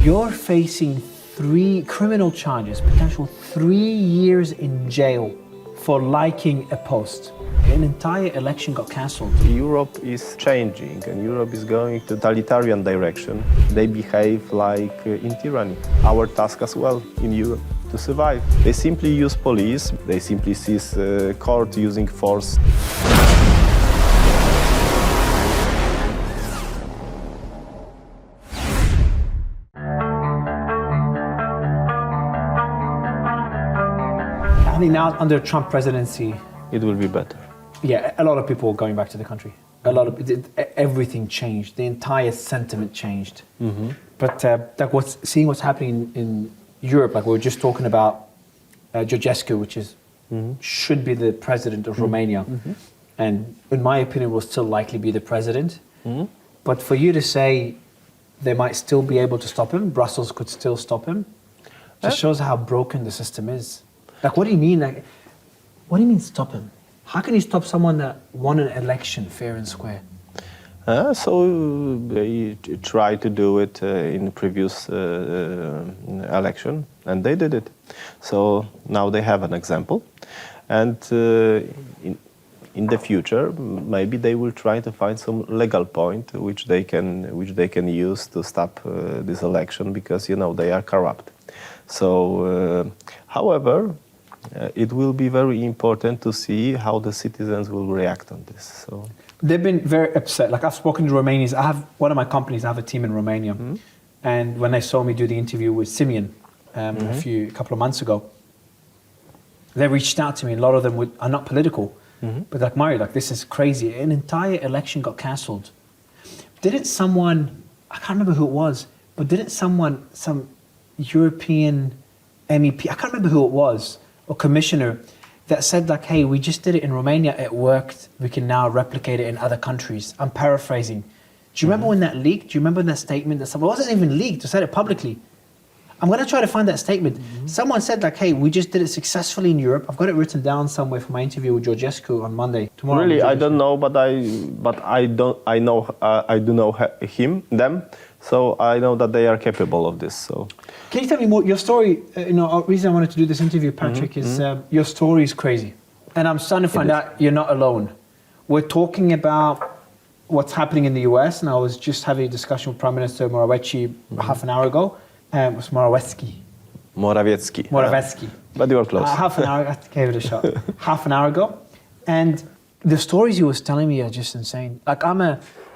You're facing 3 criminal charges, potential 3 years in jail for liking a post. An entire election got cancelled. Europe is changing and Europe is going to totalitarian direction. They behave like in tyranny. Our task as well in Europe to survive. They simply use police, they simply seize court using force. I think now under Trump presidency, It will be better. yeah, a lot of people are going back to the country. A lot of everything changed. The entire sentiment changed. Mm-hmm. But like seeing what's happening in Europe, like we were just talking about Georgescu, which is should be the president of Romania, and in my opinion will still likely be the president. But for you to say they might still be able to stop him, Brussels could still stop him, just shows how broken the system is. Like, what do you mean? Like, what do you mean stop him? How can you stop someone that won an election fair and square? So they tried to do it in the previous election, and they did it. So now they have an example, and in the future maybe they will try to find some legal point which they can use to stop this election, because they are corrupt. So, however. It will be very important to see how the citizens will react on this. So they've been very upset. Like, I've spoken to Romanians. I have one of my companies. I have a team in Romania, and when they saw me do the interview with Simeon a couple of months ago, they reached out to me. A lot of them are not political, but like, Mario, like, this is crazy. An entire election got cancelled. Didn't someone? I can't remember who it was, but didn't some European MEP? I can't remember who it was. Or commissioner that said, like, hey, we just did it in Romania, it worked, we can now replicate it in other countries. I'm paraphrasing. Do you remember when that leaked? Do you remember that statement? It wasn't even leaked, they said it publicly. I'm gonna try to find that statement. Someone said, like, hey, we just did it successfully in Europe. I've got it written down somewhere for my interview with Georgescu on Monday. Tomorrow. Really, I don't know, but I do know them. So I know that they are capable of this. So, can you tell me more? Your story. The reason I wanted to do this interview, Patryk, is your story is crazy, and I'm starting to find out you're not alone. We're talking about what's happening in the US, and I was just having a discussion with Prime Minister Morawiecki half an hour ago. It was Morawiecki. But you are close. Half an hour. I gave it a shot. Half an hour ago, and the stories he was telling me are just insane. Like,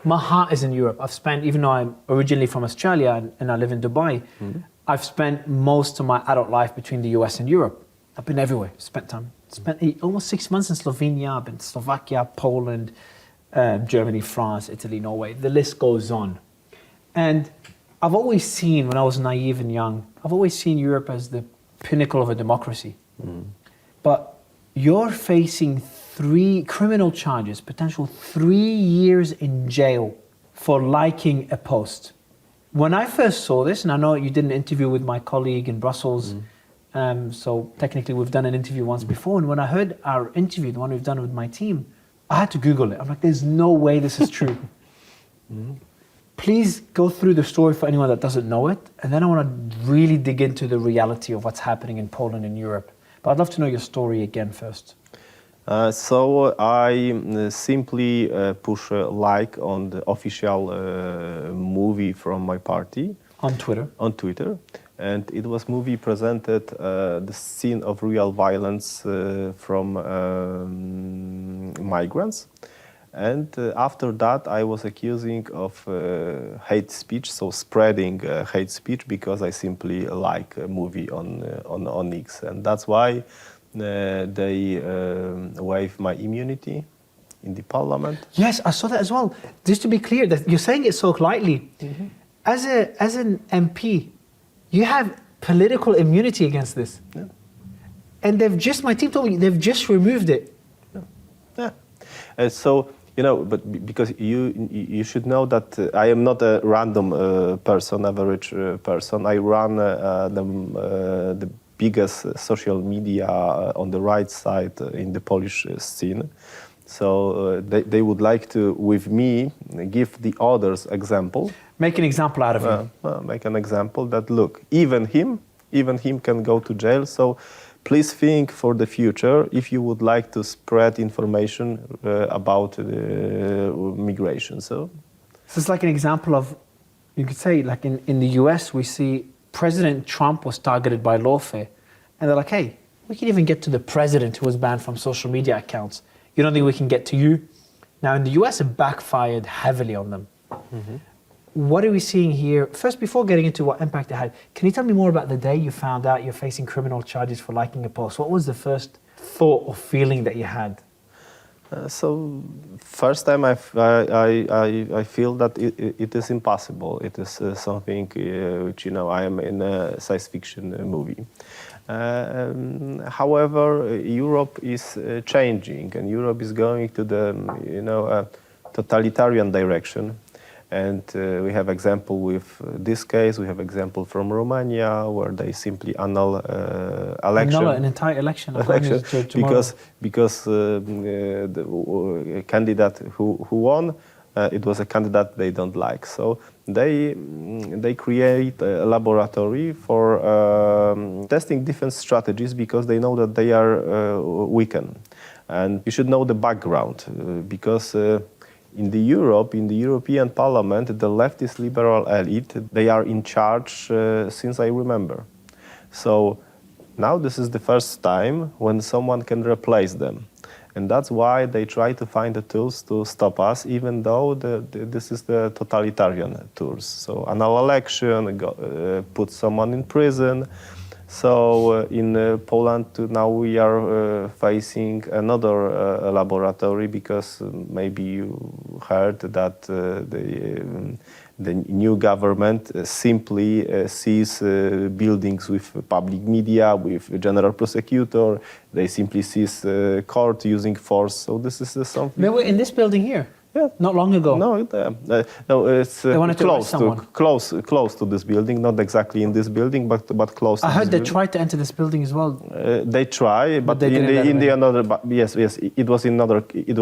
my heart is in Europe. I've spent, even though I'm originally from Australia and I live in Dubai, I've spent most of my adult life between the US and Europe. I've been everywhere, spent almost 6 months in Slovenia, I've been to Slovakia, Poland, Germany, France, Italy, Norway. The list goes on. And I've always seen, when I was naive and young, I've always seen Europe as the pinnacle of a democracy. But you're facing 3 criminal charges, potential 3 years in jail for liking a post. When I first saw this, and I know you did an interview with my colleague in Brussels, so technically we've done an interview once before, and when I heard our interview, the one we've done with my team, I had to Google it. I'm like, there's no way this is true. Please go through the story for anyone that doesn't know it, and then I want to really dig into the reality of what's happening in Poland and Europe. But I'd love to know your story again first. So I simply push a like on the official movie from my party. On Twitter? On Twitter. And it was movie presented the scene of real violence from migrants. And after that I was accusing of hate speech, so spreading hate speech, because I simply like a movie on X. And that's why they waive my immunity in the parliament. Yes, I saw that as well. Just to be clear, that you're saying it so lightly. As an MP, you have political immunity against this. Yeah. And my team told me, they've just removed it. Yeah. So, but because you should know that I am not a random person, average person. I run the biggest social media on the right side in the Polish scene. So they would like to, with me, give the others example. Make an example out of him. Make an example that, look, even him can go to jail. So please think for the future if you would like to spread information about migration. So it's like an example of, you could say, like in the US, we see President Trump was targeted by lawfare. And they're like, hey, we can even get to the president who was banned from social media accounts. You don't think we can get to you? Now, in the US, it backfired heavily on them. Mm-hmm. What are we seeing here? First, before getting into what impact it had, can you tell me more about the day you found out you're facing criminal charges for liking a post? What was the first thought or feeling that you had? So first time I feel that it is impossible. It is something which, I am in a science fiction movie. However, Europe is changing, and Europe is going to the, a totalitarian direction. And we have example with this case. We have example from Romania where they simply annul election. Annul an entire election. Because the candidate who won, it was a candidate they don't like. So they create a laboratory for testing different strategies because they know that they are weakened. And you should know the background because. In the European Parliament, the leftist liberal elite, they are in charge since I remember. So now this is the first time when someone can replace them. And that's why they try to find the tools to stop us, even though this is the totalitarian tools. So annul election, put someone in prison. So in Poland now we are facing another laboratory because maybe you heard that the new government simply sees buildings with public media, with general prosecutor. They simply seize court using force. So this is something. They were in this building here. Yeah, not long ago. No, it's close to this building. Not exactly in this building, but close. I heard they tried to enter this building as well. They try, but they in the another. Yes, it was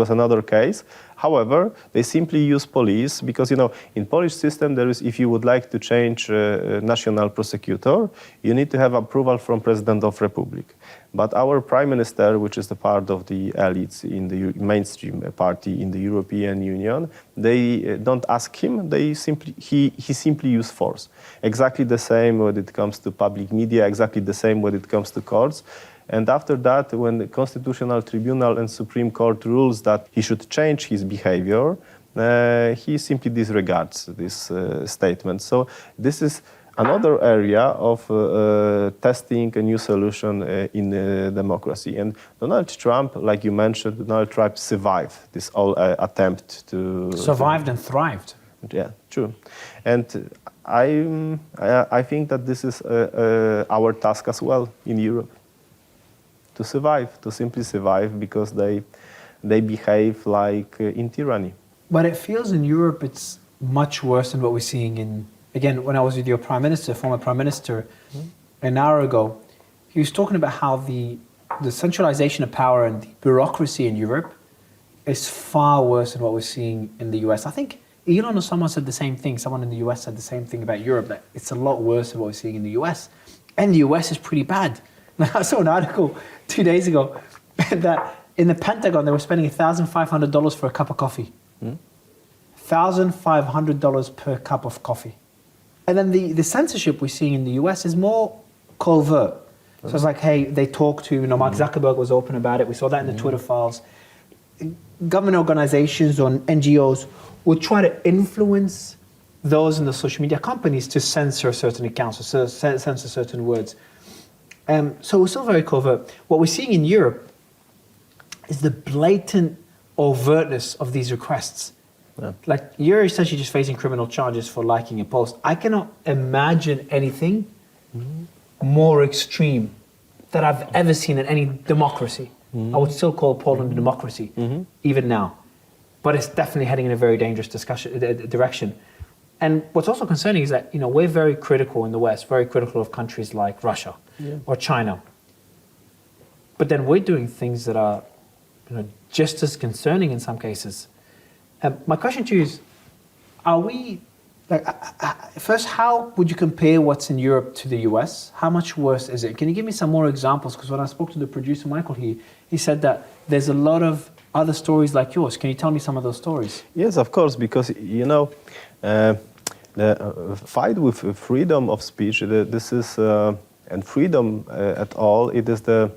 another case. However, they simply use police because in Polish system there is, if you would like to change national prosecutor, you need to have approval from President of Republic. But our prime minister, which is the part of the elites in the mainstream party in the European Union, they don't ask him. He simply use force. Exactly the same when it comes to public media. Exactly the same when it comes to courts. And after that, when the Constitutional Tribunal and Supreme Court rules that he should change his behavior, he simply disregards this statement. So this is another area of testing a new solution in democracy. And Donald Trump, like you mentioned, Donald Trump survived this whole attempt to... Survived and thrived. Yeah, true. And I think that this is our task as well in Europe. To survive, to simply survive, because they behave like in tyranny. But it feels in Europe it's much worse than what we're seeing in... Again, when I was with your prime minister, former prime minister, an hour ago, he was talking about how the centralization of power and the bureaucracy in Europe is far worse than what we're seeing in the US. I think Elon or someone said the same thing. Someone in the US said the same thing about Europe, that it's a lot worse than what we're seeing in the US. And the US is pretty bad. I saw an article 2 days ago that in the Pentagon, they were spending $1,500 for a cup of coffee. $1,500 per cup of coffee. And then the censorship we're seeing in the US is more covert. So it's like, hey, they talk to, Mark Zuckerberg was open about it. We saw that in the Twitter files. Government organizations or NGOs will try to influence those in the social media companies to censor certain accounts or censor certain words. So we're still very covert. What we're seeing in Europe is the blatant overtness of these requests. Yeah. Like, you're essentially just facing criminal charges for liking a post. I cannot imagine anything more extreme that I've ever seen in any democracy. I would still call Poland a democracy, even now. But it's definitely heading in a very dangerous direction. And what's also concerning is that, we're very critical in the West, very critical of countries like Russia or China. But then we're doing things that are, just as concerning in some cases. My question to you is, are we Like, first, how would you compare what's in Europe to the US? How much worse is it? Can you give me some more examples? Because when I spoke to the producer, Michael, he said that there's a lot of other stories like yours. Can you tell me some of those stories? Yes, of course, because, you know, the fight with freedom of speech, this is, and freedom at all, it is the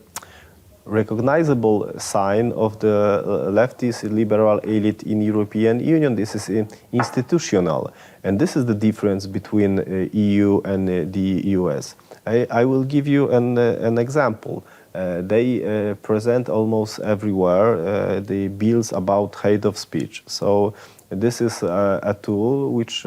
recognizable sign of the leftist liberal elite in European Union. This is institutional, and this is the difference between EU and the US. I will give you an example. They present almost everywhere the bills about hate of speech. So this is a tool which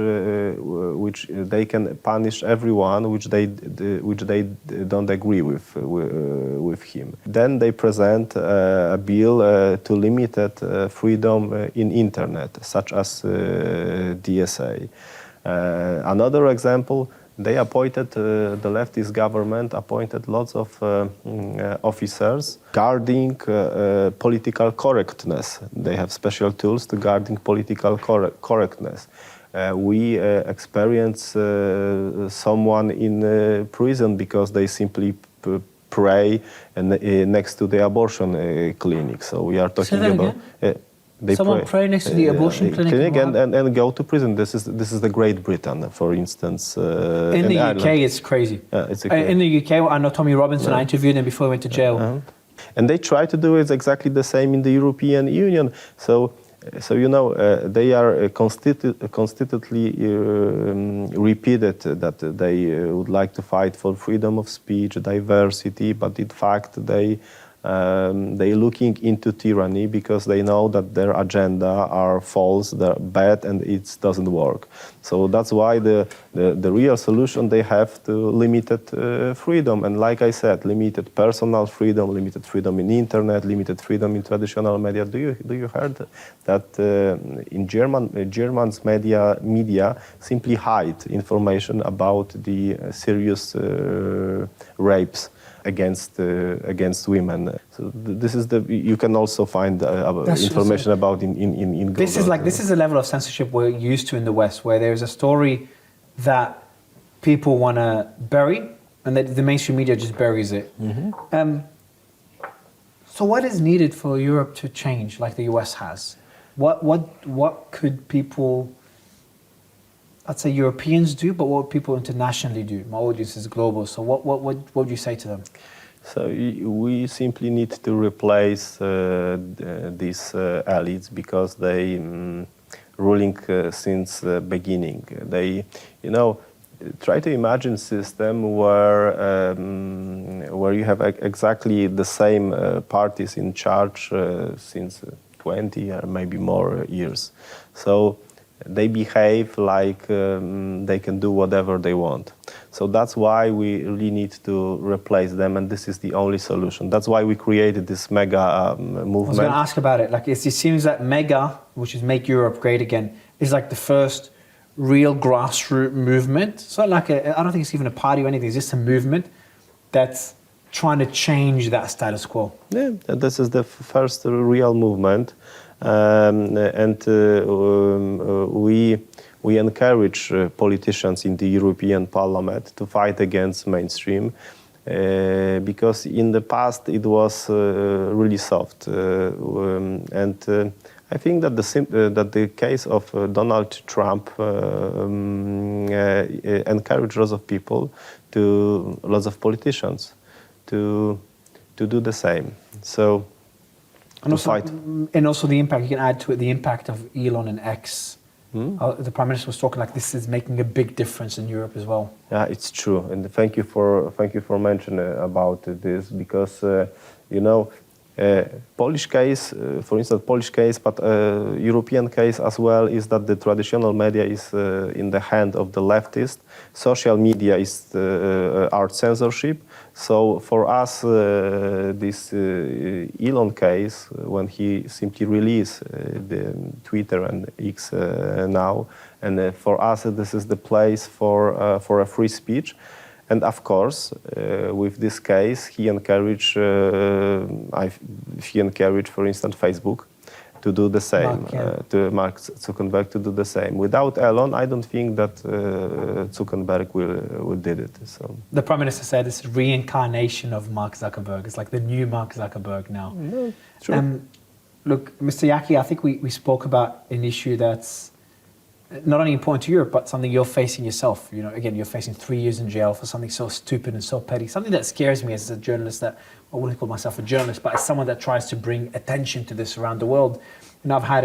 they can punish everyone which they don't agree with him. Then they present a bill to limited freedom in internet, such as DSA. Another example. They appointed, the leftist government appointed lots of officers guarding political correctness. They have special tools to guarding political correctness. We experience someone in prison because they simply pray next to the abortion clinic. So we are talking about... Someone pray next to the abortion clinic and go to prison. This is the Great Britain, for instance. In the UK, it's crazy. In the UK, I know Tommy Robinson. I interviewed him before he went to jail. And they try to do it exactly the same in the European Union. So you know, they are constantly repeated that they would like to fight for freedom of speech, diversity, but in fact they looking into tyranny because they know that their agenda are false, they're bad, and it doesn't work. So that's why the real solution they have to limited freedom. And like I said, limited personal freedom, limited freedom in internet, limited freedom in traditional media. Do you heard that in German's media simply hide information about the serious rapes against women. So this is you can also find information about in Google. This is a level of censorship we're used to in the West, where there's a story that people want to bury, and that the mainstream media just buries it. So what is needed for Europe to change, like the US has? What could people, I'd say Europeans do, but what would people internationally do? My audience is global, so what would you say to them? So we simply need to replace these elites because they ruling since the beginning. They, you know, try to imagine a system where you have exactly the same parties in charge since 20 or maybe more years. So they behave like they can do whatever they want. So that's why we really need to replace them, and this is the only solution. That's why we created this M.E.G.A movement. I was going to ask about it. Like, it seems that M.E.G.A, which is Make Europe Great Again, is like the first real grassroots movement. It's not like I don't think it's even a party or anything. It's just a movement that's trying to change that status quo. Yeah, this is the first real movement. We encourage politicians in the European Parliament to fight against mainstream because in the past it was really soft. I think that the case of Donald Trump encouraged lots of people, lots of politicians, to do the same. So. And also the impact, you can add to it the impact of Elon and X. The Prime Minister was talking like this is making a big difference in Europe as well. Yeah, it's true, and thank you for mentioning about this because you know, Polish case, for instance, Polish case, but European case as well is that the traditional media is in the hand of the leftist. Social media is art censorship. So for us, this Elon case, when he simply released the Twitter and X now, and for us this is the place for a free speech. And of course, with this case, he encouraged, for instance, Facebook to do the same, Mark, Mark Zuckerberg to do the same. Without Elon, I don't think that Zuckerberg will did it. So the Prime Minister said it's a reincarnation of Mark Zuckerberg. It's like the new Mark Zuckerberg now. no, true. Look, Mr. Jaki, I think we spoke about an issue that's not only important to Europe, but something you're facing yourself. You know, again, you're facing 3 years in jail for something so stupid and so petty. Something that scares me as a journalist. That I wouldn't call myself a journalist, but as someone that tries to bring attention to this around the world. And I've had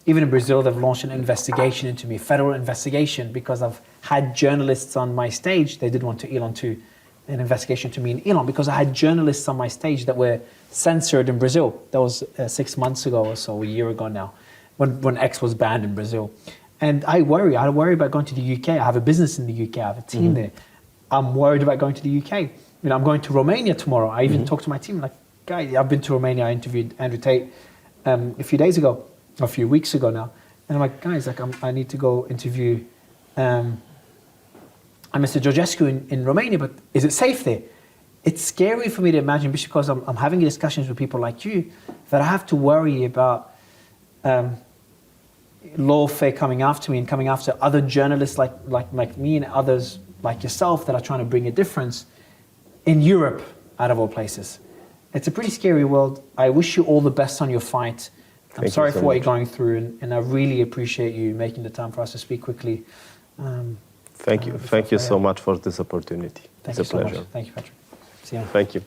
even in Brazil, they've launched an investigation into me, a federal investigation, because I've had journalists on my stage. They did one to Elon too, an investigation to me and Elon, because I had journalists on my stage that were censored in Brazil. That was 6 months ago or so, a year ago now, when X was banned in Brazil. And I worry about going to the UK. I have a business in the UK. I have a team there. I'm worried about going to the UK. You know, I'm going to Romania tomorrow. I even talked to my team, like, guys, I've been to Romania. I interviewed Andrew Tate a few days ago, or a few weeks ago now. And I'm like, guys, like, I need to go interview Mr. Georgescu in Romania, but is it safe there? It's scary for me to imagine, because I'm having discussions with people like you, that I have to worry about lawfare coming after me and coming after other journalists like me and others like yourself that are trying to bring a difference in Europe, out of all places. It's a pretty scary world. I wish you all the best on your fight. I'm sorry for what you're going through, and I really appreciate you making the time for us to speak quickly. Thank you. Thank you so much for this opportunity. It's a pleasure. Thank you, Patryk. See you. Thank you.